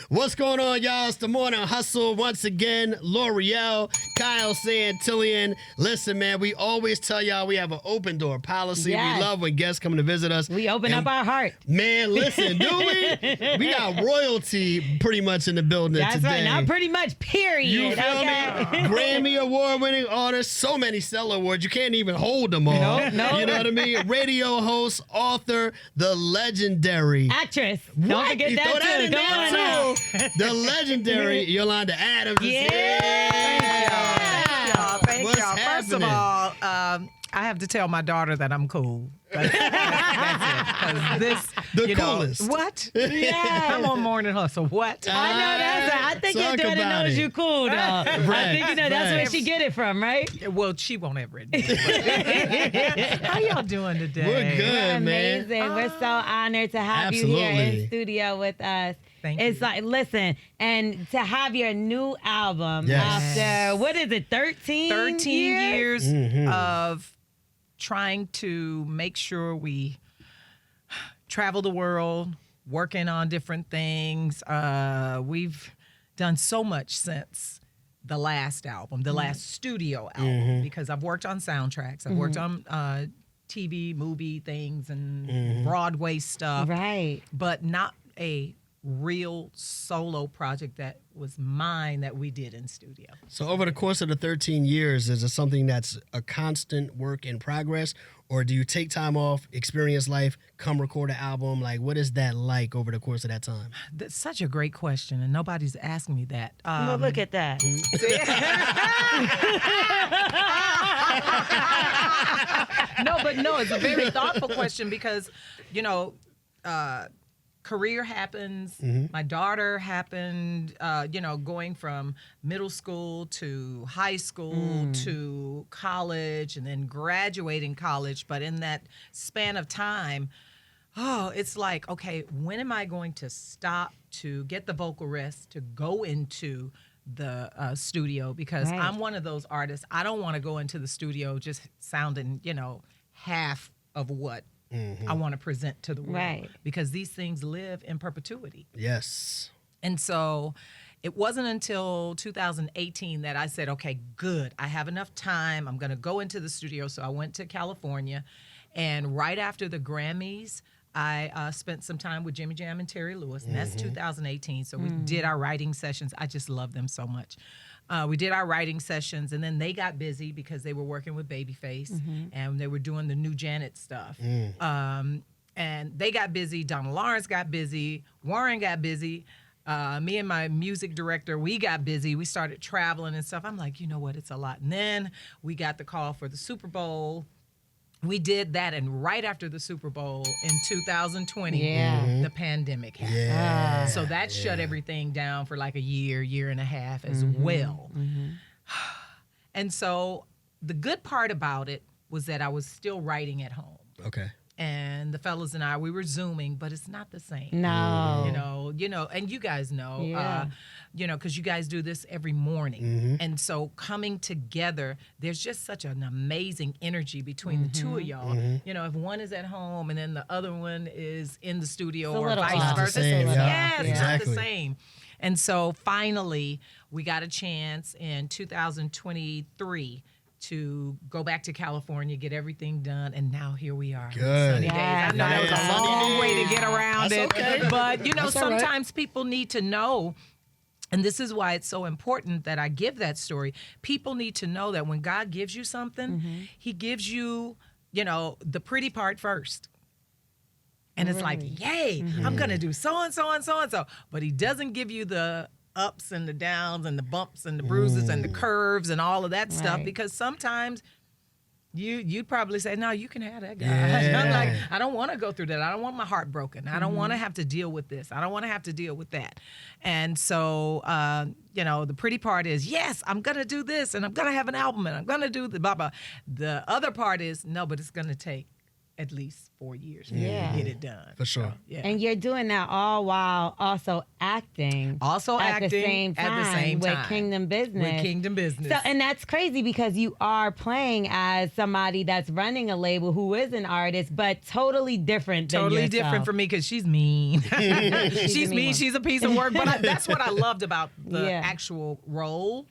What's going on, y'all? It's the Morning Hustle once again. L'Oreal, Kyle Santillian. Listen, man, we always tell y'all we have an open door policy. Yes. We love when guests come to visit us. We open up our heart. Man, listen, do we? We got royalty pretty much in the building That's today. right. Not pretty much, period. You feel me? Grammy award-winning artist, so many Stellar awards, you can't even hold them all. No. You know what I mean? Radio host, author, the legendary. Actress. What? Don't forget You that throw that too. in Come there on too. now. The legendary Yolanda Adams. is Yeah. here. Thank What's y'all. First of happening? all, I have to tell my daughter that I'm cool. That's it. 'Cause this, The you know, coolest. what? Yes. I'm on Morning Hustle. What? I know that's it. I think your Talk daughter about knows it. you cool, though. I think that's where Facts. she get it from, right? Well, she won't ever admit it. How y'all doing today? We're good, man. Amazing. We're so honored to have you here Absolutely. in studio with us. Thank It's you. like, listen, and to have your new album Yes. after, what is it, 13 13 years Mm-hmm. of trying to make sure we travel the world, working on different things. We've done so much since the last album, the last studio album, because I've worked on soundtracks. I've worked on TV, movie things, and Broadway stuff, Right. but not a real solo project that was mine that we did in studio. So over the course of the 13 years, is it something that's a constant work in progress? Or do you take time off, experience life, come record an album? Like, what is that like over the course of that time? That's such a great question, and nobody's asking me that. Well, look at that. No, it's a very thoughtful question because, you know, career happens. My daughter happened, going from middle school to high school to college and then graduating college. But in that span of time, it's like, okay, when am I going to stop to get the vocal rest to go into the studio? Because Right. I'm one of those artists. I don't want to go into the studio just sounding, half of what I want to present to the world. Right. Because these things live in perpetuity. Yes. And so it wasn't until 2018 that I said, okay, good. I have enough time. I'm going to go into the studio. So I went to California. And right after the Grammys, I spent some time with Jimmy Jam and Terry Lewis. And that's 2018. So we did our writing sessions. I just love them so much. We did our writing sessions, and then they got busy because they were working with Babyface, and they were doing the new Janet stuff. And they got busy. Donald Lawrence got busy. Warren got busy. Me and my music director, we got busy. We started traveling and stuff. I'm like, you know what? It's a lot. And then we got the call for the Super Bowl. We did that, and right after the Super Bowl in 2020, the pandemic happened. Yeah. So that shut everything down for like a year and a half as well. And so the good part about it was that I was still writing at home. Okay. And the fellas and I, we were Zooming, but it's not the same. No. And you guys know, Yeah. because you guys do this every morning. And so coming together, there's just such an amazing energy between the two of y'all. If one is at home and then the other one is in the studio It's a or little vice off. Not the versa. same, yeah. It's not the Exactly. same. And so finally, we got a chance in 2023 to go back to California, get everything done, and now here we are. Good. Sunny days. Yes, I know that was yes. a long way to get around That's it, okay. but That's all right. sometimes people need to know. And this is why it's so important that I give that story. People need to know that when God gives you something, He gives you, the pretty part first. And it's like, yay, I'm going to do so and so and so and so. But He doesn't give you the ups and the downs and the bumps and the bruises and the curves and all of that stuff, Right. because sometimes you'd probably say, no, you can have that guy. Yeah. I'm like, I don't want to go through that. I don't want my heart broken. I don't want to have to deal with this. I don't want to have to deal with that. And so, the pretty part is, yes, I'm going to do this and I'm going to have an album and I'm going to do the blah, blah. The other part is, no, but it's going to take at least 4 years Yeah. to get it done. For sure. So, yeah. And you're doing that all while also acting. Also at acting the same at time the same with time. Kingdom Business. With Kingdom Business. So, and that's crazy because you are playing as somebody that's running a label who is an artist, but totally different than Totally yourself. different from me because she's mean. She's mean mean. one. She's a piece of work. But that's what I loved about the Yeah. actual role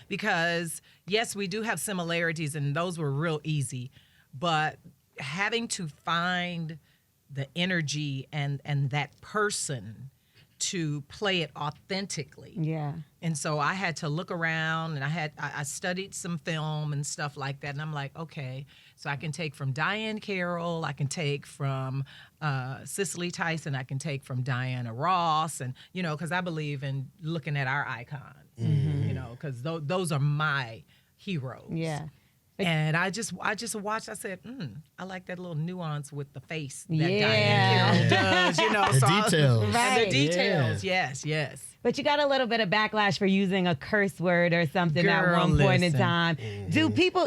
because, yes, we do have similarities and those were real easy. But having to find the energy and that person to play it authentically. Yeah. And so I had to look around and I studied some film and stuff like that. And I'm like, okay, so I can take from Diane Carroll, I can take from Cicely Tyson, I can take from Diana Ross. And, because I believe in looking at our icons, because those are my heroes. Yeah. And I just watched. I said, I like that little nuance with the face that Yeah. Diane Carroll does. The details. And Right. the details, yes. But you got a little bit of backlash for using a curse word or something at Girl, one point in listen. time. Do people,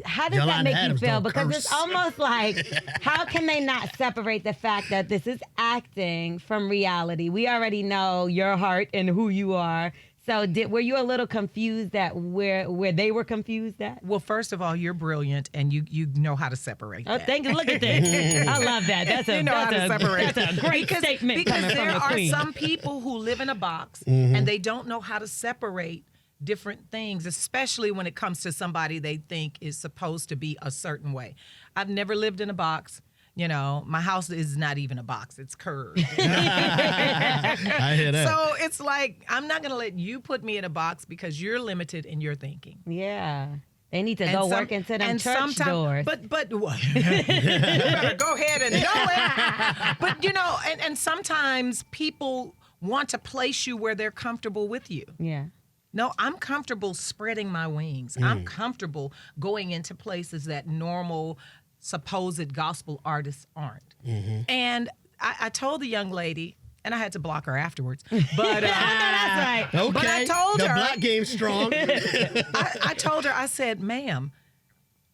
how does that Yolanda make Adams you feel? don't Because curse. it's almost like, how can they not separate the fact that this is acting from reality? We already know your heart and who you are. So were you a little confused at where they were confused at? Well, first of all, you're brilliant, and you know how to separate Oh, that. thank you. Look at this. I love that. That's a, You know how to separate. that's a great statement because coming there from a are queen. some people who live in a box and they don't know how to separate different things, especially when it comes to somebody they think is supposed to be a certain way. I've never lived in a box. My house is not even a box. It's curved. I hear that. So it's like, I'm not going to let you put me in a box because you're limited in your thinking. Yeah. They need to And go some- work into them and church sometime- doors. But what? You better go ahead and know it. But and sometimes people want to place you where they're comfortable with you. yeah. No, I'm comfortable spreading my wings. I'm comfortable going into places that normal supposed gospel artists aren't. And I told the young lady, and I had to block her afterwards. But That's right. Okay. But I told the her- black game's strong. I told her, I said, ma'am,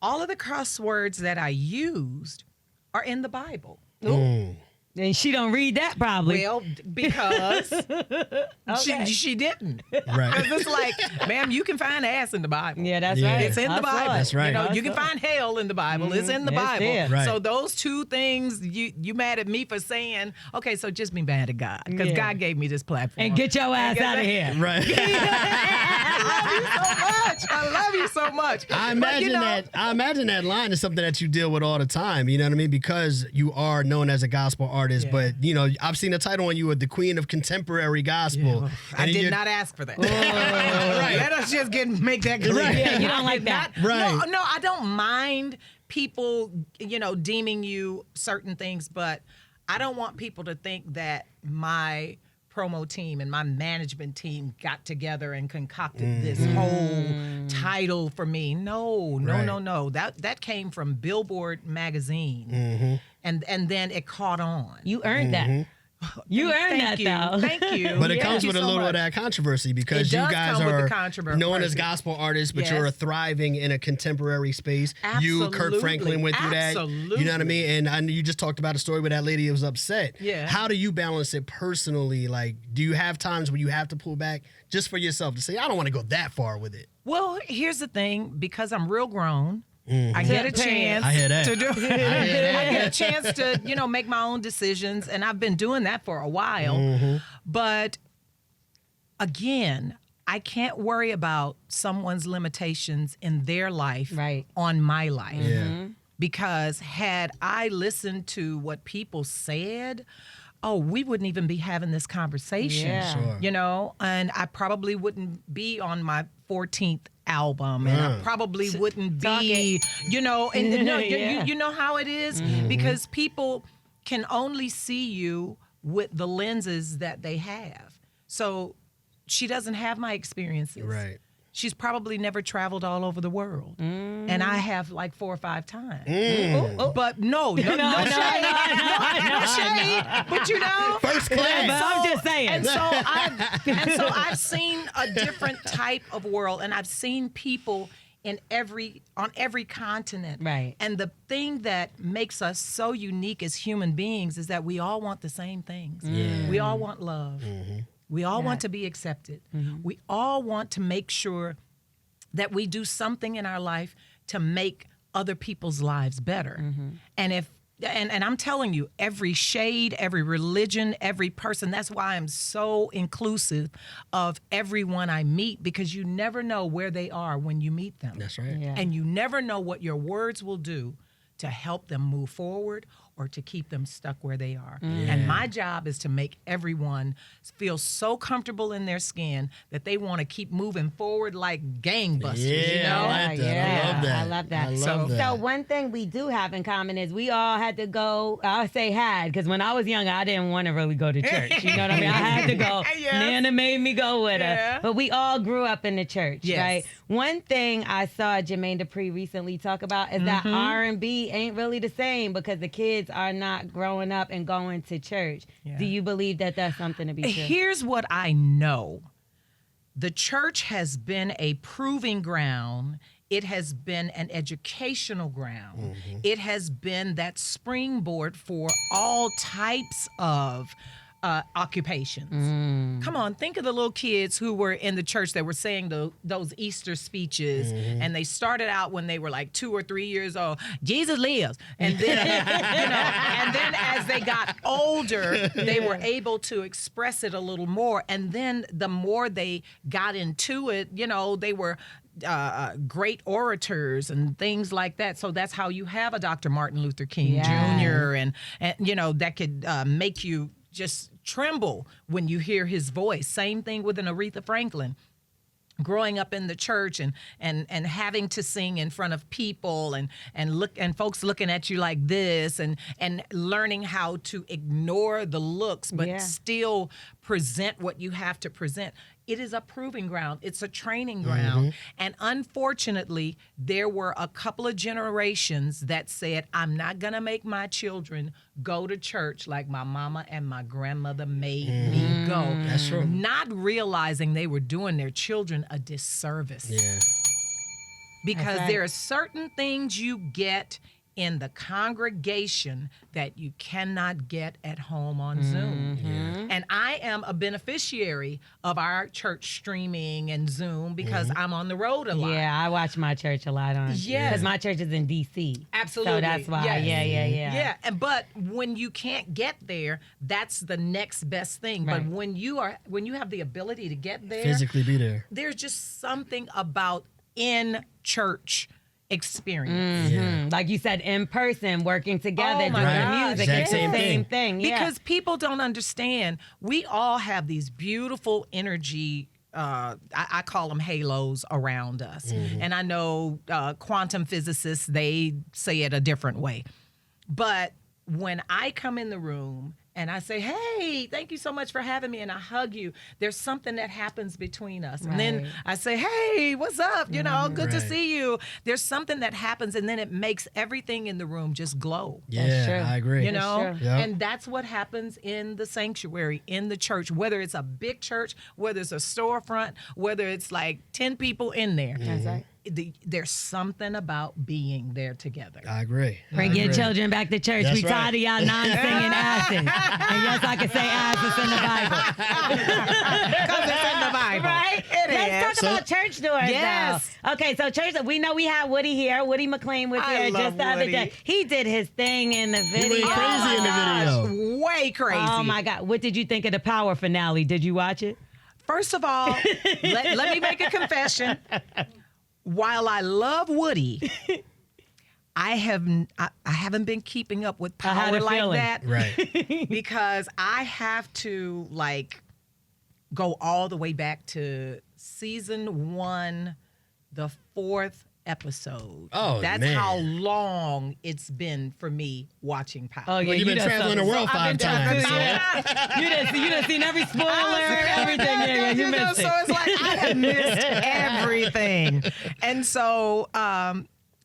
all of the cuss words that I used are in the Bible. And she don't read that probably. Well, because Okay. she didn't. Right. Because it's like, ma'am, you can find ass in the Bible. Yeah, that's Yeah. right. It's in I the saw Bible. it. That's right. You I can saw it. find hell in the Bible. It's in the It's Bible. there. Right. So those two things, you mad at me for saying, okay, so just be mad at God. Because Yeah. God gave me this platform. And get your ass out of here. Right. I love you so much. I But, imagine that line is something that you deal with all the time. You know what I mean? Because you are known as a gospel artist, Yeah. but I've seen the title on you of the Queen of Contemporary Gospel. I And did you're- not ask for that. Let us just make that clear. Right. Yeah, you don't I like did that. not- Right. No, I don't mind people, deeming you certain things, but I don't want people to think that my promo team and my management team got together and concocted this whole title for me. No. Right. That came from Billboard magazine, and then it caught on. You earned that. You earned that, Thank you. though. Thank you. But it Thank comes you with a so little much. of that controversy because It you does guys come with the are controversy. known as gospel artists, but Yes. you're thriving in a contemporary space. You, Kirk Absolutely. Franklin, went through that. You know what I mean? And I know you just talked about a story where that lady was upset. Yeah. How do you balance it personally? Like, do you have times where you have to pull back just for yourself to say, I don't want to go that far with it? Well, here's the thing, because I'm real grown, I get a chance I hear that. to do I hear that. I get a chance to, make my own decisions, and I've been doing that for a while. But again, I can't worry about someone's limitations in their life Right. on my life. Yeah. Because had I listened to what people said, we wouldn't even be having this conversation. Yeah. Sure. And I probably wouldn't be on my 14th album, and I probably wouldn't Talk be, and Yeah. you know how it is, because people can only see you with the lenses that they have. So she doesn't have my experiences. Right. She's probably never traveled all over the world, and I have like 4 or 5 times. But no shade, no shade. But First class. But I'm just saying. and so I've seen a different type of world, and I've seen people on every continent. Right. And the thing that makes us so unique as human beings is that we all want the same things. Yeah. We all want love. We all want Yeah. to be accepted. We all want to make sure that we do something in our life to make other people's lives better. And I'm telling you, every shade, every religion, every person, that's why I'm so inclusive of everyone I meet, because you never know where they are when you meet them. That's right. Yeah. And you never know what your words will do to help them move forward or to keep them stuck where they are. And my job is to make everyone feel so comfortable in their skin that they want to keep moving forward like gangbusters, you Yeah, know? I like that. Yeah, I love that. I love that. I love that. So one thing we do have in common is we all had to go, I'll say had, because when I was young, I didn't want to really go to church. You know what I mean? I had to go. Yes. Nana made me go with Yeah. her. But we all grew up in the church, Yes. right? One thing I saw Jermaine Dupri recently talk about is that R&B ain't really the same because the kids are not growing up and going to church. Yeah. Do you believe that that's something to be true? Here's what I know. The church has been a proving ground. It has been an educational ground. It has been that springboard for all types of occupations. Come on, think of the little kids who were in the church that were saying those Easter speeches, and they started out when they were like 2 or 3 years old. Jesus lives, and then and then as they got older, they were able to express it a little more. And then the more they got into it, they were great orators and things like that. So that's how you have a Dr. Martin Luther King Jr. and that could make you just tremble when you hear his voice. Same thing with an Aretha Franklin. Growing up in the church and having to sing in front of people and folks looking at you like this and learning how to ignore the looks but still present what you have to present. It is a proving ground. It's a training ground. And unfortunately, there were a couple of generations that said, I'm not going to make my children go to church like my mama and my grandmother made me go. That's true. Not realizing they were doing their children a disservice. Yeah. Because That's right. there are certain things you get in the congregation that you cannot get at home on Zoom. And I am a beneficiary of our church streaming and Zoom because I'm on the road a lot. Yeah, I watch my church a lot on. Yes. Because my church is in D.C. Absolutely. So that's why. Yes. Yeah. Yeah, but when you can't get there, that's the next best thing. Right. But when you have the ability to get there, Physically be there. there's just something about in church experience. Like you said, in person, working together, Oh my doing gosh, music. exact It's same the same thing. thing. Yeah. Because people don't understand. We all have these beautiful energy. I call them halos around us. And I know quantum physicists, they say it a different way. But when I come in the room and I say, hey, thank you so much for having me, and I hug you, there's something that happens between us. And then Right. I say, hey, what's up? Good to Right. see you. There's something that happens, and then it makes everything in the room just glow. Yeah, true. I agree. You know, true. Yep. and that's what happens in the sanctuary, in the church, whether it's a big church, whether it's a storefront, whether it's like 10 people in there. That's right. There's something about being there together. I agree. Bring I your agree. children back to church. That's We tired of y'all non-singing asses. And yes, I can say asses in the Bible. Because it's in the Bible. Right? Let's talk about church doors, Yes. though. Okay, so church, we know we had Woody here. Woody McLean was I here love just the other Woody. day. He did his thing in the video. went crazy in the video. Way crazy. Oh, my God. What did you think of the Power finale? Did you watch it? First of all, let me make a confession. While I love Woody, I haven't been keeping up with I had Power a like feeling. that. Right. Because I have to go all the way back to season 1, the 4th episode. Oh, That's man. how long it's been for me watching Power. Oh, yeah. Well, you've been done traveling the so- world so- 5 times. So. You done seen every spoiler, everything. Yeah, you missed so it. it's like I have missed everything. And so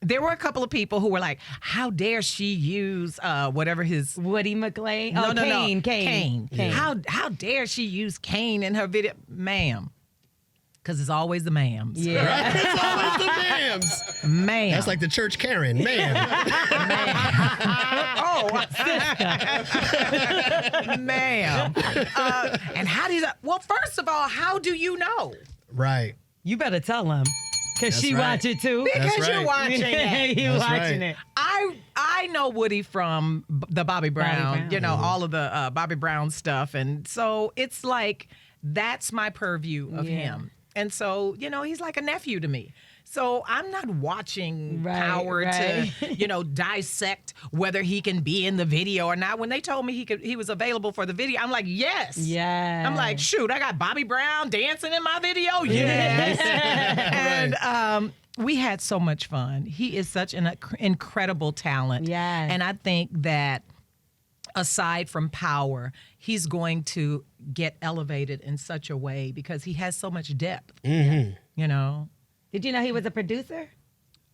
there were a couple of people who were like, how dare she use whatever his Woody McLean? No, Oh, no, no. Kane. Kane. Kane. How dare she use Kane in her video, ma'am? Because it's always the ma'ams. Yeah. It's always the ma'ams. Ma'am. That's like the church Karen, ma'am. Ma'am. And how do you, well, first of all, how do you know? Right. You better tell him. Because That's she right. watch it too. Because That's you're right. watching it. You That's watching right. it. I know Woody from the Bobby Brown, Brown. you know, all of the Bobby Brown stuff. And so it's like, that's my purview of Yeah. him. And so, you know, he's like a nephew to me. So I'm not watching Right, Power right. to, you know, dissect whether he can be in the video or not. When they told me he was available for the video, I'm like, yes. Yeah. I'm like, shoot, I got Bobby Brown dancing in my video. Yes. And we had so much fun. He is such an incredible talent. Yes. And I think that aside from Power, he's going to get elevated in such a way because he has so much depth. Mm-hmm. You know? Did you know he was a producer?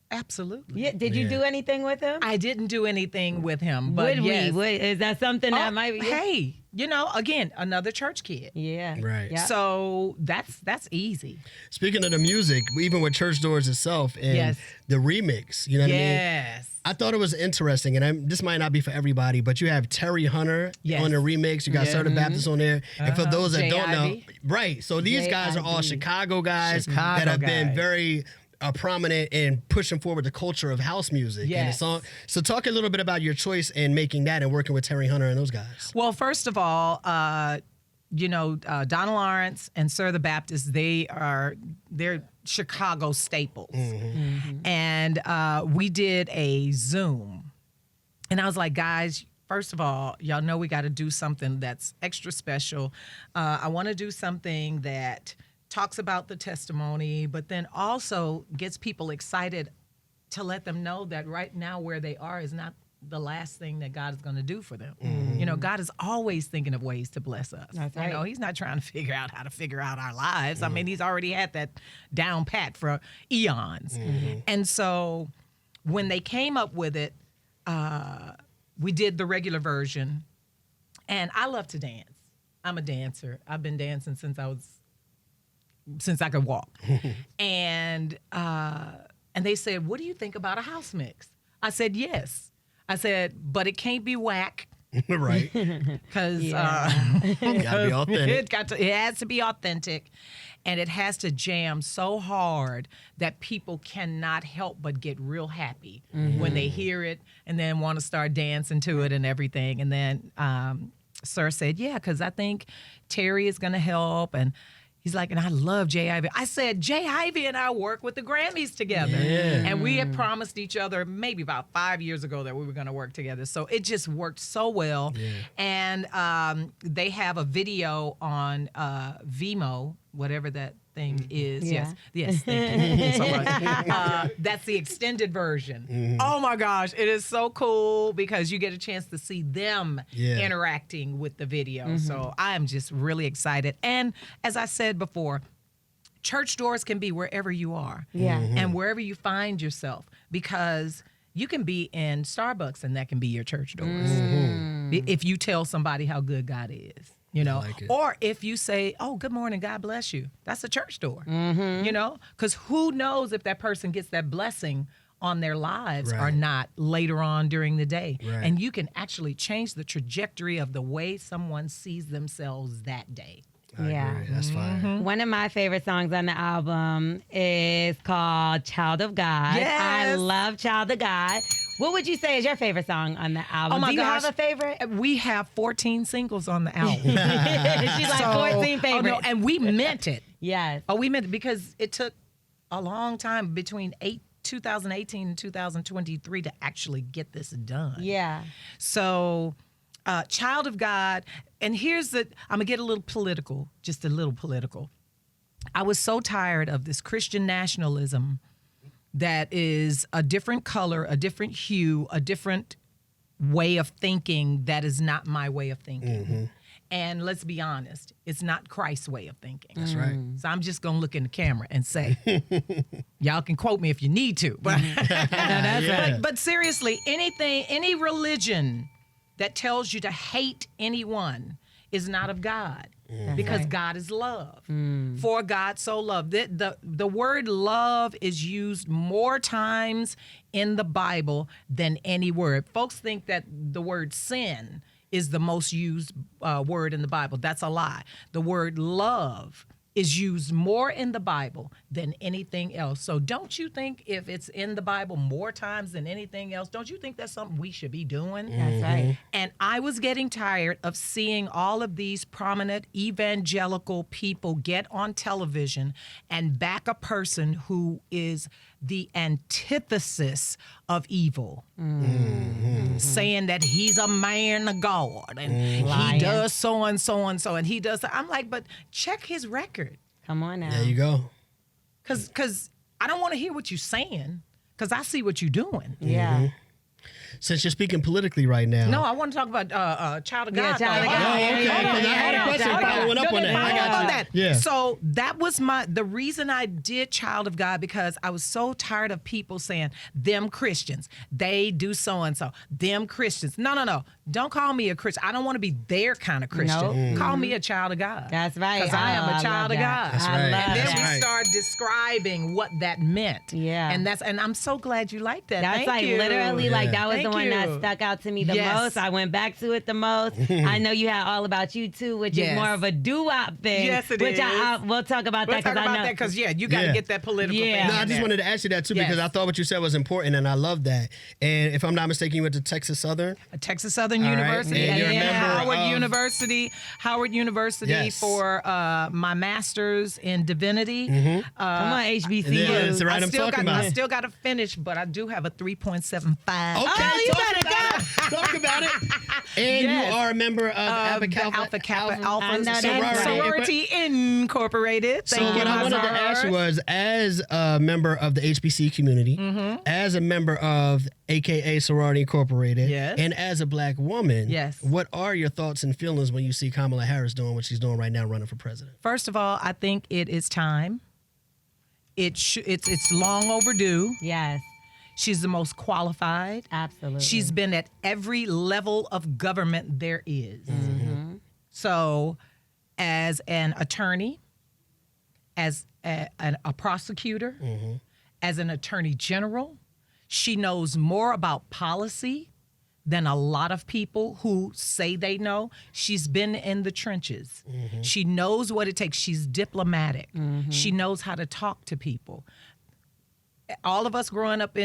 Absolutely. Yeah. Did you Yeah. do anything with him? I didn't do anything with him, but Would yes. we? Is that something that might be? Hey, you know, again, another church kid. Yeah. Right. Yeah. So that's easy. Speaking of the music, even with Church Doors itself and Yes. the remix, you know what I mean? Yes. I thought it was interesting, and this might not be for everybody, but you have Terry Hunter Yes. on the remix. You got Yeah. Certain Baptist on there. And for those that Jay don't know, Ivy. right, so these guys are all Ivy. Chicago guys Chicago that have been guys. very prominent in pushing forward the culture of house music. And the Yes. song. So talk a little bit about your choice in making that and working with Terry Hunter and those guys. Well, first of all, you know, Donna Lawrence and Sir the Baptist, they're Chicago staples. And we did a Zoom. And I was like, guys, first of all, y'all know we got to do something that's extra special. I want to do something that talks about the testimony, but then also gets people excited to let them know that right now where they are is not the last thing that God is going to do for them. You know, God is always thinking of ways to bless us. That's You right. know, he's not trying to figure out how to figure out our lives. I mean, he's already had that down pat for eons. And so when they came up with it, we did the regular version. And I love to dance. I'm a dancer. I've been dancing since I could walk. And they said, what do you think about a house mix? I said, yes. I said, but it can't be whack Right. because Gotta be authentic. it has to be authentic, and it has to jam so hard that people cannot help but get real happy when they hear it and then want to start dancing to it and everything. And then Sir said, yeah, because I think Terry is going to help. And he's like, and I love Jay Ivy. I said, Jay Ivy and I work with the Grammys together. Yeah. And we had promised each other maybe about 5 years ago that we were going to work together. So it just worked so well. Yeah. And they have a video on Vimeo, whatever that thing is. Yeah. Yes, thank you so much. That's the extended version. Oh my gosh, it is so cool because you get a chance to see them Yeah. interacting with the video. So I am just really excited. And as I said before, church doors can be wherever you are. Yeah. And wherever you find yourself, because you can be in Starbucks and that can be your church doors. If you tell somebody how good God is. You know, like it. or if you say, "Oh, good morning, God bless you," that's a church door. You know, because who knows if that person gets that blessing on their lives or Right. not later on during the day, Right. and you can actually change the trajectory of the way someone sees themselves that day. I Yeah. agree. That's fine. One of my favorite songs on the album is called Child of God. Yes. I love Child of God. What would you say is your favorite song on the album? Oh my Do you gosh. have a favorite? We have 14 singles on the album. She's like 14 favorites. Oh, no, and we meant it. Yes. Oh, we meant it because it took a long time between 2018 and 2023 to actually get this done. Yeah. So, Child of God, and here's I'm gonna get a little political, just a little political. I was so tired of this Christian nationalism that is a different color, a different hue, a different way of thinking that is not my way of thinking. And let's be honest, it's not Christ's way of thinking. That's right. So I'm just gonna look in the camera and say, y'all can quote me if you need to, but Yeah. but seriously, any religion that tells you to hate anyone is not of God. That's Because right. God is love. For God so loved. The word love is used more times in the Bible than any word. Folks think that the word sin is the most used word in the Bible. That's a lie. The word love is used more in the Bible than anything else. So don't you think if it's in the Bible more times than anything else, don't you think that's something we should be doing? That's right. And I was getting tired of seeing all of these prominent evangelical people get on television and back a person who is the antithesis of evil, saying that he's a man of God and Lying. he does so and so and so and he does. I'm like, but check his record, Come on now. There you go. cause I don't want to hear what you're saying, cause I see what you're doing. Yeah. Since you're speaking politically right now. No, I want to talk about Child of God. Yeah, Child of though. God. Oh, okay. Hold on, Because I had a hold on, question hold on. following up on that. I Follow got up on you. that. Yeah. So that was the reason I did Child of God, because I was so tired of people saying, them Christians, they do so and so, them Christians. No. Don't call me a Christian. I don't want to be their kind of Christian. Nope. Call me a child of God. That's right. Because I am Oh, a I child love of that. God. That's I right. love And then that. we Right. start describing what that meant. Yeah. And I'm so glad you like that. That's Thank like you. literally like that was Thank the one you. that stuck out to me the Yes. most. I went back to it the most. I know you had All About You too, which is Yes. more of a doo-wop thing. Yes, it which is. we'll talk about We'll that talk because I about know. that because you got to Yeah. get that political Yeah. thing. No, I in just there. wanted to ask you that too because Yes. I thought what you said was important, and I love that. And if I'm not mistaken, you went to Texas Southern. Texas Southern All right. University, And you're a member Howard University Yes. for my master's in divinity. Come on, HBCU. Yeah, that's right. I'm still talking got, about. I still got to finish, but I do have a 3.75. Okay, Oh, you talk better about it. Talk about it. And Yes. you are a member of The Alpha Kappa Alpha I know that's Sorority Incorporated. So Thank you, what I my wanted to ask you stars. was, as a member of the HBC community, as a member of AKA Sorority Incorporated, Yes. and as a black woman, Yes. what are your thoughts and feelings when you see Kamala Harris doing what she's doing right now, running for president? First of all, I think it is time. It's long overdue. Yes, She's the most qualified. absolutely. She's been at every level of government there is. So, as an attorney, as a prosecutor, as an attorney general, she knows more about policy than a lot of people who say they know. She's been in the trenches. She knows what it takes. She's diplomatic. She knows how to talk to people. All of us growing up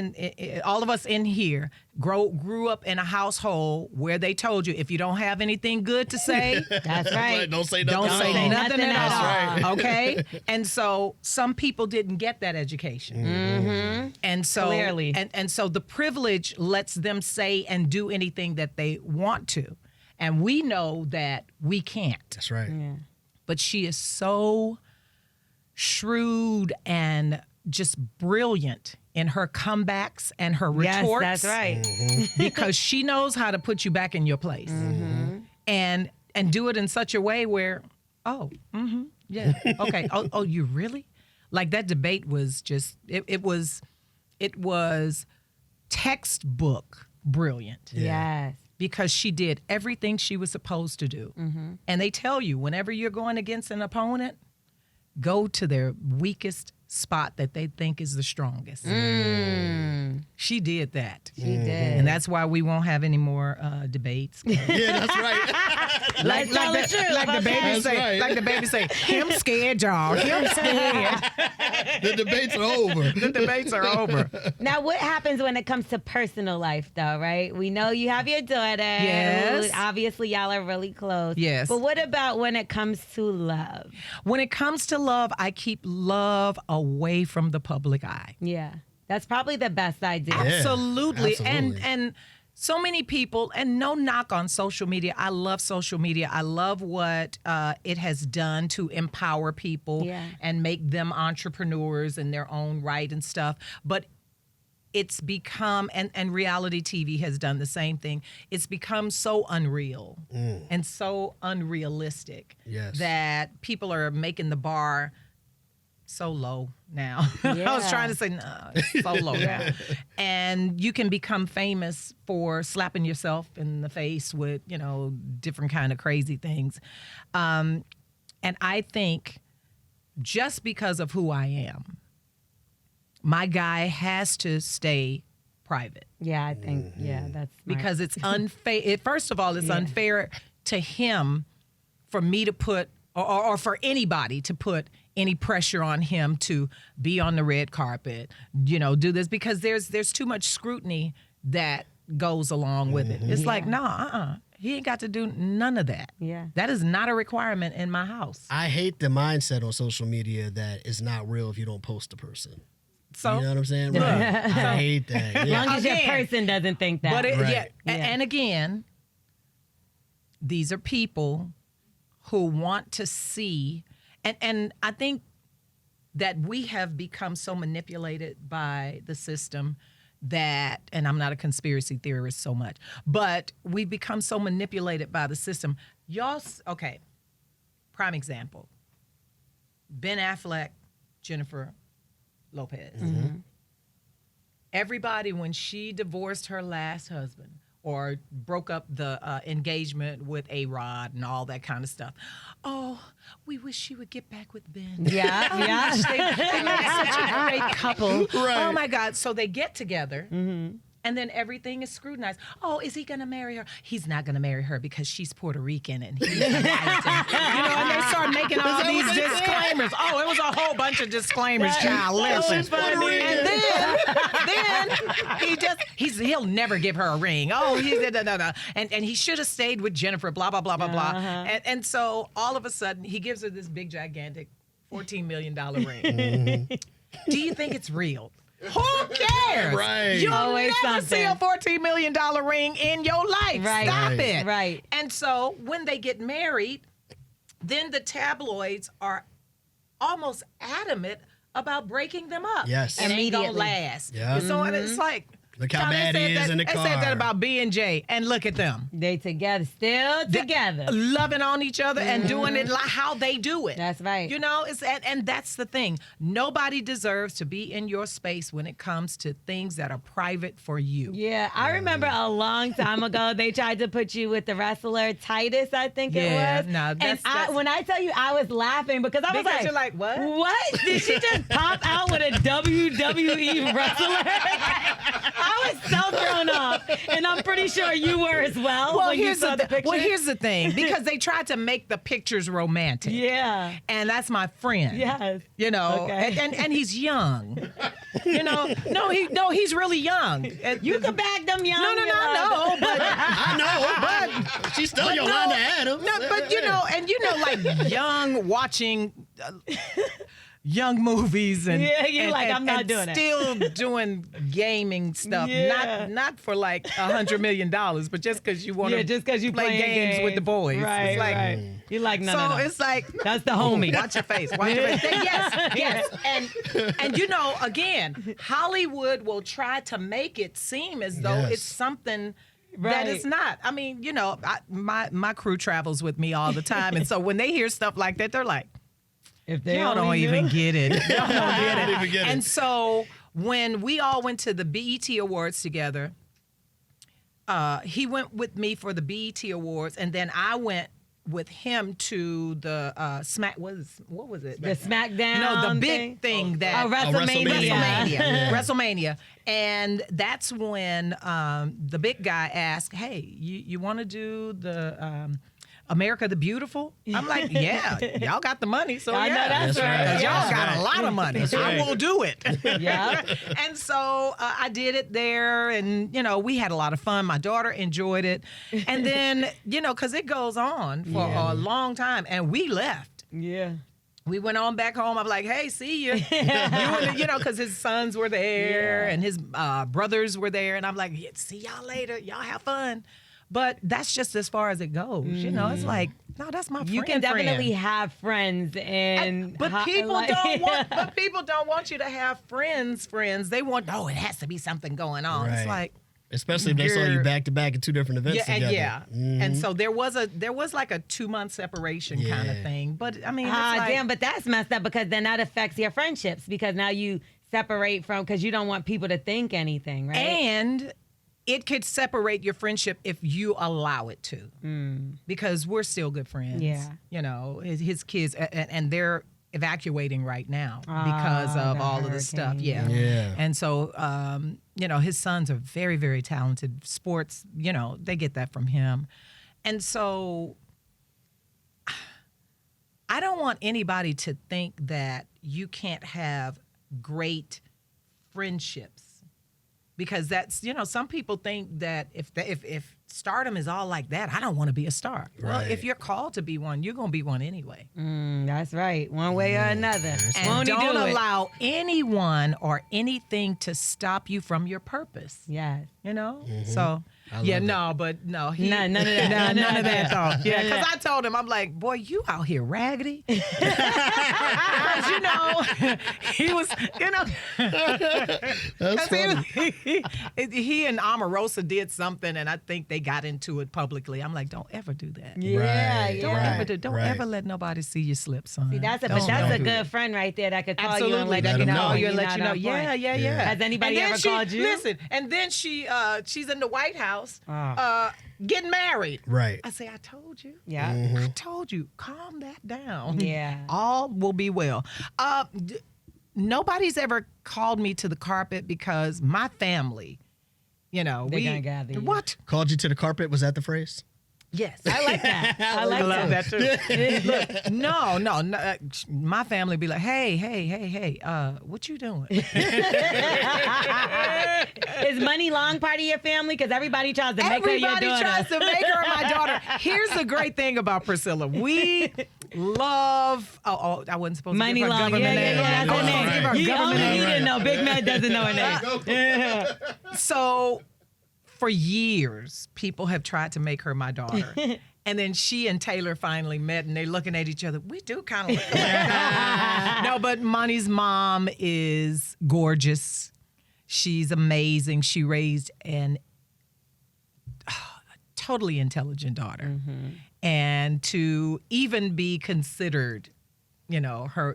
all of us in here grew up in a household where they told you if you don't have anything good to say, That's right. Don't say nothing. don't say at all. nothing at That's all. Okay? And so some people didn't get that education. And so Clearly. and so the privilege lets them say and do anything that they want to. And we know that we can't. That's right. Yeah. But she is so shrewd and just brilliant in her comebacks and her Yes, retorts. that's right. Because she knows how to put you back in your place. And do it in such a way where, yeah, okay. Oh, you really? Like that debate was just it was textbook brilliant. Yes. Because she did everything she was supposed to do. And they tell you, whenever you're going against an opponent, go to their weakest spot that they think is the strongest. She did that. She did. And that's why we won't have any more debates. Yeah, that's right. like tell the truth, the baby That's say, right. like the baby say, him scared, y'all. Him scared. The debates are over. The debates are over. Now, what happens when it comes to personal life, though, right? We know you have your daughter. Yes. who obviously, y'all are really close. Yes. But what about when it comes to love? When it comes to love, I keep love away from the public eye. Yeah. That's probably the best idea. Yeah. Absolutely. absolutely. And so many people, and no knock on social media. I love social media. I love what it has done to empower people Yeah. and make them entrepreneurs in their own right and stuff. But it's become, and reality TV has done the same thing. It's become so unreal and so unrealistic Yes. that people are making the bar so low now. I was trying to say, no, it's so low now. And you can become famous for slapping yourself in the face with, different kind of crazy things. And I think just because of who I am, my guy has to stay private. Yeah, I think, that's smart. Because it's unfair. First of all, it's unfair to him for me to put, or for anybody to put any pressure on him to be on the red carpet, do this, because there's too much scrutiny that goes along with it. It's like, he ain't got to do none of that. Yeah. That is not a requirement in my house. I hate the mindset on social media that it's not real if you don't post a person. So, you know what I'm saying? Right. I hate that. As long as your person doesn't think that. But Right. And again, these are people who want to see, and I think that we have become so manipulated by the system that, and I'm not a conspiracy theorist so much, but we've become so manipulated by the system. Okay, prime example, Ben Affleck, Jennifer Lopez. Everybody, when she divorced her last husband or broke up the engagement with A-Rod and all that kind of stuff, oh, we wish she would get back with Ben. Yeah. They made such a great couple. Right. Oh my God. So they get together. And then everything is scrutinized. Oh, is he going to marry her? He's not going to marry her because she's Puerto Rican and he's white. And they start making all these disclaimers. Oh, it was a whole bunch of disclaimers, child. Listen. And then he'll never give her a ring. Oh, no. And he should have stayed with Jennifer, blah, blah, blah, blah, blah. And so all of a sudden, he gives her this big, gigantic $14 million ring. Do you think it's real? Who cares? Right. You'll Always never see a $14 million ring in your life. Right. Stop Right. it. Right. And so when they get married, then the tabloids are almost adamant about breaking them up. Yes. And it ain't gonna Immediately. last. Yeah. And so it's like, Look how bad he is in the They car. said that about B&J, and look at them. They together, still together. Loving on each other and doing it like how they do it. That's right. And that's the thing. Nobody deserves to be in your space when it comes to things that are private for you. Yeah, I remember a long time ago they tried to put you with the wrestler Titus, I think it Yeah, was. no, that's- when I tell you, I was laughing because I was Because like, you're like, what? What? Did she just pop out with a WWE wrestler? I was so thrown off, and I'm pretty sure you were as well. Well, when you here's saw the picture. here's the thing, because they tried to make the pictures romantic. Yeah. And that's my friend. Yes. Okay. And he's young. He's really young. You can back them young. No, but I know, but she's still Yolanda Adams. No, but like young watching young movies and I'm not doing it. Still doing gaming stuff, Yeah. not for like $100 million, but just because you want to just because you play playing games with the boys. Right, It's like, right. You like no. it's like That's the homie. Watch your face. Watch your face. Yes. And again, Hollywood will try to make it seem as though Yes. it's something that Right. it's not. I mean, my crew travels with me all the time, and so when they hear stuff like that, they're like, If they y'all don't only even knew. get it. Y'all don't get it. even get it. And so when we all went to the BET Awards together, he went with me for the BET Awards, and then I went with him to the what was it? The SmackDown. No, the big thing. thing that WrestleMania. WrestleMania. And that's when the big guy asked, "Hey, you want to do the America the Beautiful?" I'm like, "Yeah, y'all got the money, so I know yeah, that's right. because y'all That's got right. a lot of money. That's I right. will do it." Yeah. And so I did it there, and we had a lot of fun. My daughter enjoyed it, and then because it goes on for a long time, and we left. Yeah. We went on back home. I'm like, "Hey, see you." Because his sons were there and his brothers were there, and I'm like, "Yeah, see y'all later. Y'all have fun." But that's just as far as it goes. It's like, no, that's my friend. You can definitely have friends But people don't want you to have friends. They want, it has to be something going on. Right. It's like, Especially if they saw you back to back at 2 different events together. Yeah. And so there was like a 2-month separation kind of thing. But I mean, it's like, damn, but that's messed up because then that affects your friendships because now you separate from because you don't want people to think anything, right? And it could separate your friendship if you allow it to, because we're still good friends. Yeah. You know, his kids, and they're evacuating right now because of all of the stuff. hurricane. Yeah. And so, you know, his sons are very, very talented. Sports, you know, they get that from him. And so I don't want anybody to think that you can't have great friendships. Because that's, you know, some people think that if stardom is all like that, I don't want to be a star. Well, Right. if you're called to be one, you're going to be one anyway. That's right. One way or another. And Won't he don't do it? allow anyone or anything to stop you from your purpose. Yes. You know? So, yeah, love it. no, but no. None of that. None of that thought. Yeah, because I told him, I'm like, boy, you out here raggedy. Because, you know, he was, you know. That's funny. He and Omarosa did something, and I think they got into it publicly. I'm like, don't ever do that. Yeah, Right. yeah. Don't ever do. Don't Right. ever let nobody see you slip, son. See, that's a Don't good do it. friend right there that could call Absolutely, you and let that you can know. call you you're and let not you know. on Yeah, point. yeah, yeah. Has anybody And then ever called you? Listen, and then she's in the White House, Oh. getting married. Right. I say, I told you. Yeah. I told you. Calm that down. Yeah. All will be well. Nobody's ever called me to the carpet because my family, you know, They're gonna gather you. What? Called you to the carpet. Was that the phrase? Yes. I like that. I like I love that. that too. Look, no. My family be like, hey, what you doing? Is Money Long part of your family? Because everybody tries to make her your Everybody daughter. tries to make her my daughter. Here's the great thing about Priscilla. We love. Oh, I wasn't supposed Money to give her Long. government Yeah, name. that's her All name. right. Give her You government only name. need to know. Big Man doesn't know her name. So, for years, people have tried to make her my daughter. And then she and Taylor finally met, and they're looking at each other. We do kind of look alike. No, but Money's mom is gorgeous. She's amazing. She raised a totally intelligent daughter. And to even be considered, her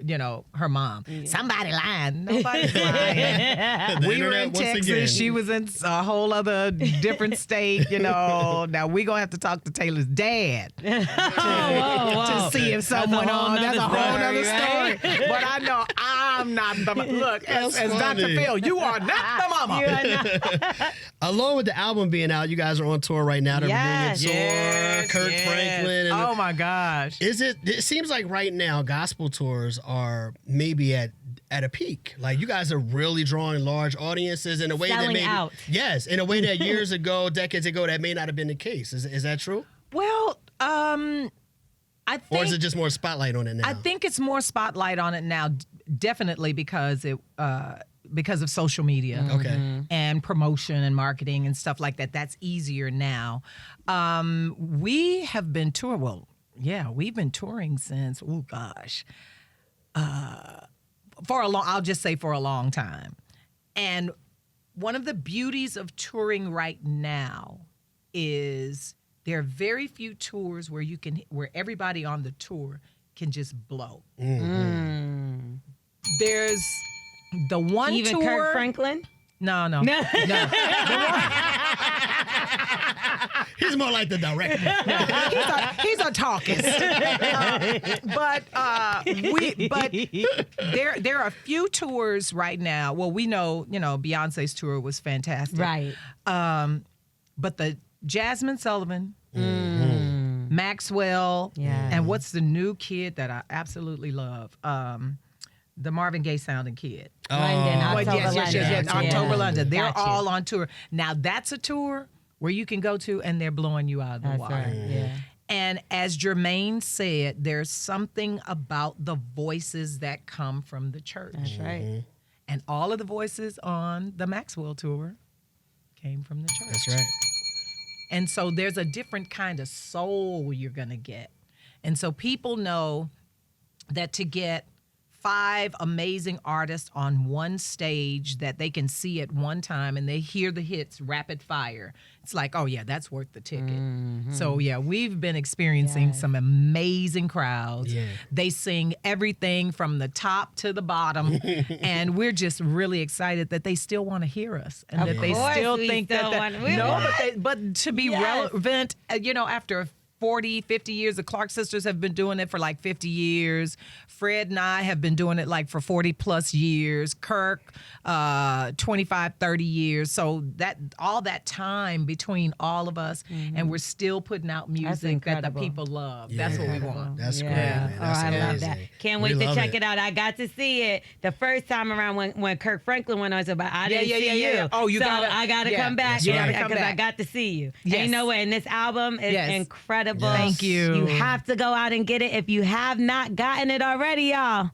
mom. Somebody lying. Nobody's lying. The We were internet in once Texas. again. She was in a whole other different state, Now we're going to have to talk to Taylor's dad to see if someone on. That's a whole other story. But I know I'm not the look. As That's Dr. funny. Phil, you are not the mama. Along with the album being out, you guys are on tour right now. The Yes. reunion tour. Kirk Franklin. And Oh my gosh. It seems like right now gospel tours are maybe at a peak. Like you guys are really drawing large audiences in a way that Selling maybe out. Yes, in a way that years ago, decades ago, that may not have been the case. Is that true? Well, I think. Or is it just more spotlight on it now? I think it's more spotlight on it now, definitely because of social media. Okay. And promotion and marketing and stuff like that. That's easier now. We have been touring. Well, yeah, we've been touring since. Oh gosh, I'll just say for a long time. And one of the beauties of touring right now is there are very few tours where everybody on the tour can just blow. There's the one Even tour. Kirk Franklin? No. He's more like the director. He's a talkist. But there are a few tours right now. Well, we know, Beyonce's tour was fantastic. Right. But the Jasmine Sullivan, Maxwell, Yeah. and what's the new kid that I absolutely love? The Marvin Gaye sounding kid. London, Oh, October yes, London. October Yeah. London. They're Got you. all on tour. Now that's a tour where you can go to and they're blowing you out of the That's water. right. Yeah. And as Jermaine said, there's something about the voices that come from the church. That's right. And all of the voices on the Maxwell tour came from the church. That's right. And so there's a different kind of soul you're going to get. And so people know that to get 5 amazing artists on one stage that they can see at one time, and they hear the hits rapid fire. It's like, oh yeah, that's worth the ticket. So yeah, we've been experiencing some amazing crowds. Yeah. They sing everything from the top to the bottom, and we're just really excited that they still want to hear us, and Of that they course still we think still that. want- But to be relevant, after 40, 50 years. The Clark sisters have been doing it for like 50 years. Fred and I have been doing it like for 40 plus years. Kirk, 25, 30 years. So that all that time between all of us, and we're still putting out music that the people love. Yeah. That's what we want. That's great, man. That's I love amazing. that. Can't We wait to love check it out. I got to see it the first time around when Kirk Franklin went on. So, but I didn't see you. Oh, you so gotta. I gotta come back. That's right. Because I got to see you. Yes. And you know what? And this album is incredible. Yes. Thank you. You have to go out and get it if you have not gotten it already, y'all.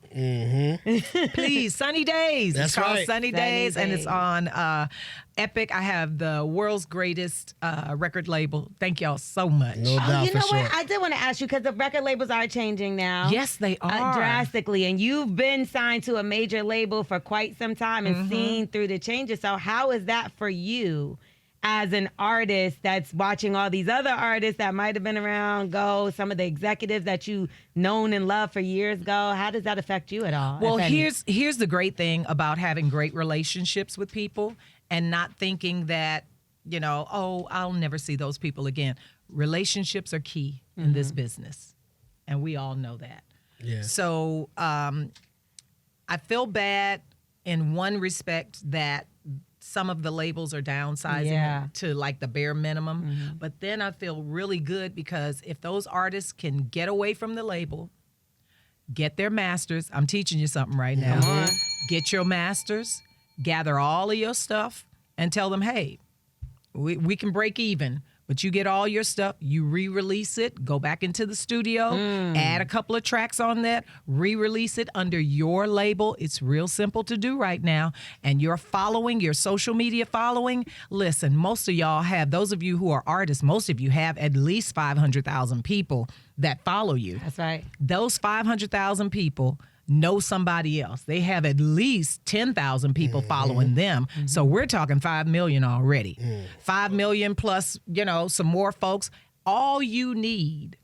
Please, Sunny Days. That's it's called right. Sunny Sunny Days, and it's Days. on Epic. I have the world's greatest record label. Thank y'all so much. No doubt You for know sure. what? I did want to ask you because the record labels are changing now. Yes, they are. Drastically. And you've been signed to a major label for quite some time and seen through the changes. So how is that for you as an artist that's watching all these other artists that might have been around go, some of the executives that you known and loved for years ago? How does that affect you at all? Well, if any? here's the great thing about having great relationships with people and not thinking that, oh, I'll never see those people again. Relationships are key in this business, and we all know that. Yeah. So I feel bad in one respect that some of the labels are downsizing to like the bare minimum. But then I feel really good because if those artists can get away from the label, get their masters. I'm teaching you something right now. Come on. Get your masters, gather all of your stuff, and tell them, hey, we can break even. But you get all your stuff, you re-release it, go back into the studio, add a couple of tracks on that, re-release it under your label. It's real simple to do right now. And your following, your social media following, listen, most of y'all have, those of you who are artists, most of you have at least 500,000 people that follow you. That's right. Those 500,000 people know somebody else. They have at least 10,000 people following them. So we're talking 5 million already. 5 million plus, some more folks. All you need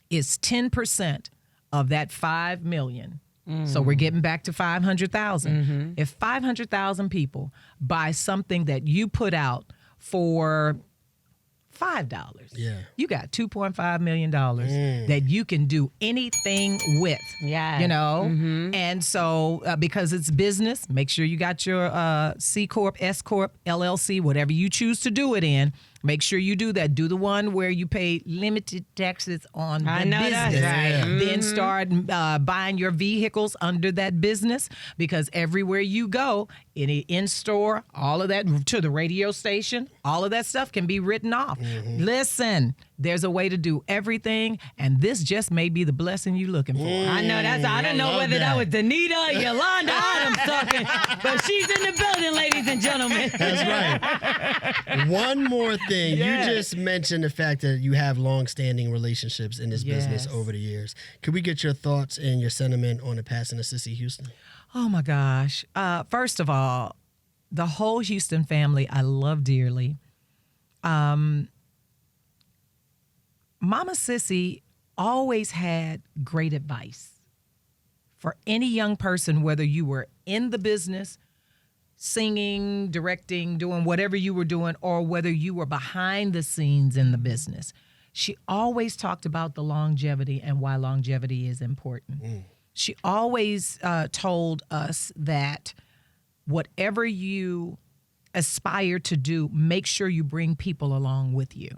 is 10% of that 5 million. So we're getting back to 500,000. If 500,000 people buy something that you put out for $5, you got $2.5 million that you can do anything with. Yeah. And so because it's business, make sure you got your C Corp, S Corp, LLC, whatever you choose to do it in. Make sure you do that. Do the one where you pay limited taxes on the business. That's right. Then start buying your vehicles under that business, because everywhere you go, any in-store, all of that, to the radio station, all of that stuff can be written off. Listen, there's a way to do everything, and this just may be the blessing you're looking for. I know that's. I don't know whether that was Danita or Yolanda Adams talking, but she's in the building, ladies and gentlemen. That's right. One more thing. You just mentioned the fact that you have long-standing relationships in this business over the years. Could we get your thoughts and your sentiment on the passing of Sissy Houston? Oh, my gosh. First of all, the whole Houston family I love dearly. Mama Sissy always had great advice for any young person, whether you were in the business, singing, directing, doing whatever you were doing, or whether you were behind the scenes in the business. She always talked about the longevity and why longevity is important. She always told us that whatever you aspire to do, make sure you bring people along with you.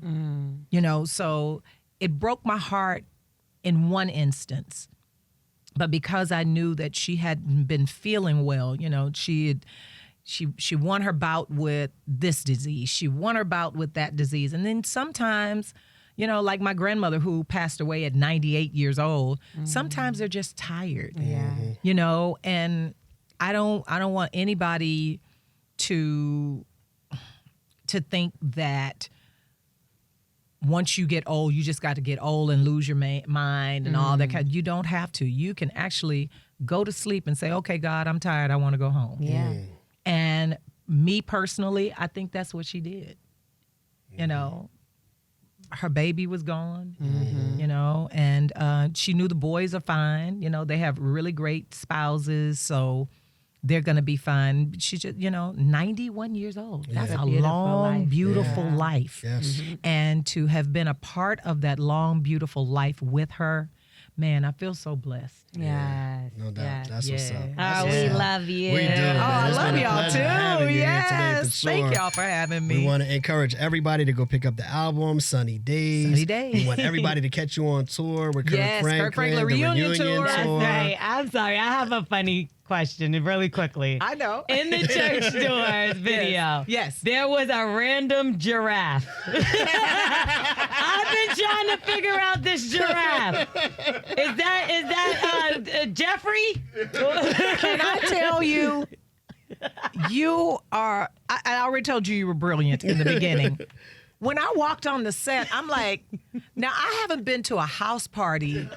So it broke my heart in one instance. But because I knew that she hadn't been feeling well, she won her bout with this disease. She won her bout with that disease. And then sometimes, like my grandmother who passed away at 98 years old, sometimes they're just tired. And I don't want anybody to think that once you get old, you just got to get old and lose your mind and all that kind. You don't have to. You can actually go to sleep and say, okay, God, I'm tired. I want to go home. Yeah. And me personally, I think that's what she did. You know, her baby was gone, you know, and she knew the boys are fine. You know, they have really great spouses, so they're going to be fine. She just, 91 years old. That's a beautiful long, life. beautiful life. Yes. And to have been a part of that long, beautiful life with her, man, I feel so blessed. Yes. No doubt. Yes. That's what's up. Yeah. Oh, That's we what's up. love you. We do. Oh, man. I It's love been a y'all pleasure too. having you here today, for Yes. sure. Thank y'all for having me. We want to encourage everybody to go pick up the album, Sunny Days. Sunny Days. We want everybody to catch you on tour with Kirk Yes, Franklin, Kirk Franklin the reunion tour. That's right. I'm sorry. I have a funny question really quickly. I know. In the church doors video, Yes. there was a random giraffe. I've been trying to figure out this giraffe. Is that Jeffrey? Can I tell you, I already told you were brilliant in the beginning. When I walked on the set, I'm like, now I haven't been to a house party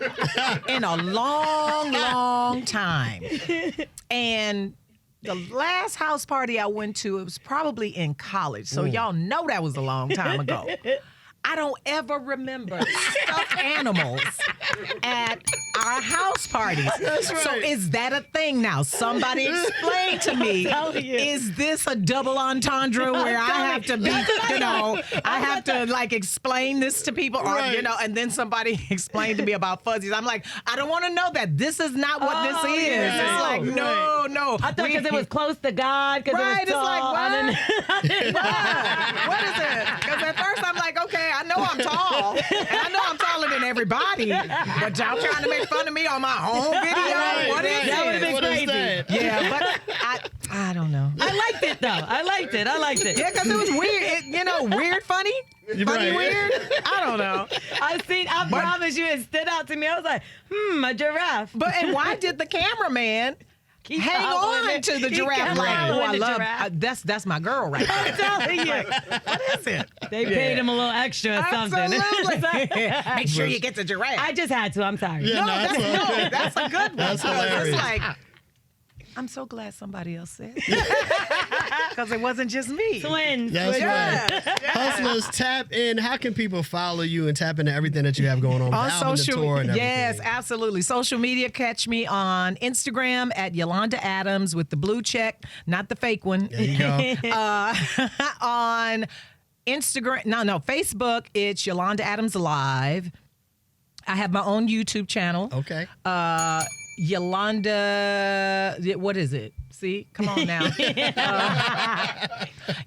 in a long, long time. And the last house party I went to, it was probably in college. So y'all know that was a long time ago. I don't ever remember stuffed animals at our house parties. That's right. So is that a thing now? Somebody explain to me. Is this a double entendre where I have to be, I have to like explain this to people, or Right. and then somebody explained to me about fuzzies. I'm like, I don't want to know that. This is not what this is. yeah. It's like, no. I thought because it was close to God, because Right, it was it's like, tall. what? I didn't know. What is it? Because at first I'm like, okay, I know I'm tall, and I know I'm taller than everybody, but y'all trying to make fun of me on my home video? Right, What is right. That would've it? been What is crazy. that? Yeah, but I don't know. I liked it, though. I liked it. Yeah, because it was weird. Weird, funny? Funny, Right. weird? I don't know. I promise you, it stood out to me. I was like, a giraffe. And why did the cameraman Keep hang following on it. to the Keep giraffe? Like, oh, following I the love giraffe. that's my girl right there. I'm telling you. What is it? They paid him a little extra or something. Absolutely. Make sure you get the giraffe. I just had to. I'm sorry. Yeah, No, no, that's, that's okay. that's a good one. That's hilarious. It's like, I'm so glad somebody else said it. Because it wasn't just me. Twins. That's Yes, right. yes. Hustlers, tap in. How can people follow you and tap into everything that you have going on with On the album, the social, tour, and everything? yes, absolutely. Social media, catch me on Instagram at Yolanda Adams with the blue check, not the fake one. There you go. On Instagram, no, Facebook, it's Yolanda Adams Live. I have my own YouTube channel. Okay. Yolanda, what is it? See, come on now.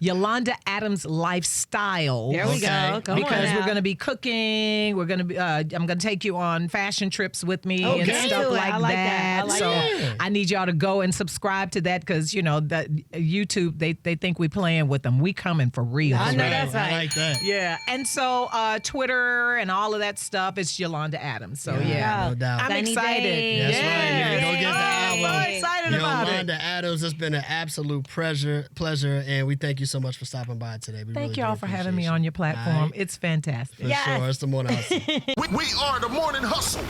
Yolanda Adams Lifestyle. There we Okay. go. Come Because on we're now. going to be cooking. We're going to be. I'm going to take you on fashion trips with me and Okay. stuff Do it. like I like that. that. I like so that. I need y'all to go and subscribe to that because the YouTube they think we playing with them. We coming for real. I know that's right. I like that. Yeah, and so Twitter and all of that stuff. It's Yolanda Adams. So yeah, No doubt. I'm Sunny excited. days. That's right. Yeah, go get the Oh, I'm album. so excited about it. Yolanda Adams, it's been an absolute pleasure, and we thank you so much for stopping by today. We Thank really y'all do for having appreciate me you. on your platform. All right. It's fantastic. For sure. It's the morning hustle. We are the morning hustle.